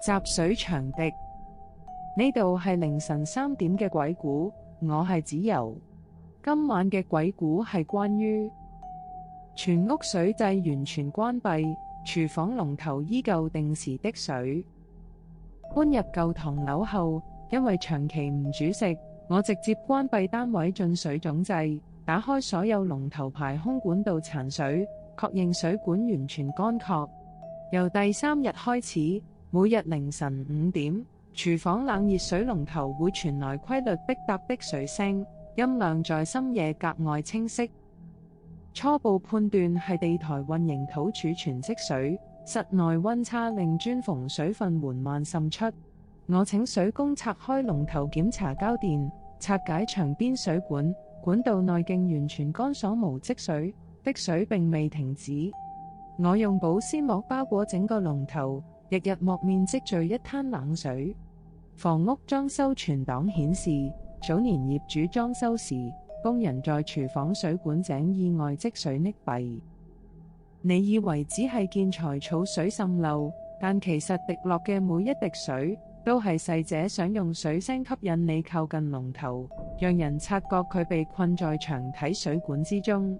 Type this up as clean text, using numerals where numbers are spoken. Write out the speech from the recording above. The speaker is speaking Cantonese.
集水長笛。呢度係凌晨3點嘅鬼故，我係子柔。今晚嘅鬼故係關於全屋水掣完全關閉，廚房龍頭依舊定時滴水。搬入舊唐樓後，因為長期唔煮食，我直接關閉單位進水總掣，打開所有龍頭排空管道殘水，確認水管完全乾涸。由第3日開始，每日凌晨5點，廚房冷熱水龍頭會傳來規律滴答滴水聲，音量在深夜格外清晰。初步判斷係地台混凝土儲存積水，室內溫差令磚縫水分緩慢滲出。我請水工拆開龍頭檢查交電，拆解牆邊水管，管道內徑完全乾爽無積水，滴水並未停止。我用保鮮膜包裹整個龍頭，日日幕面積聚一灘冷水。房屋裝修存檔顯示，早年業主裝修時，工人在廚房水管井意外積水溺斃。你以為只係建材草水滲漏，但其實滴落嘅每一滴水，都係逝者想用水聲吸引你靠近龍頭，讓人察覺佢被困在牆體水管之中。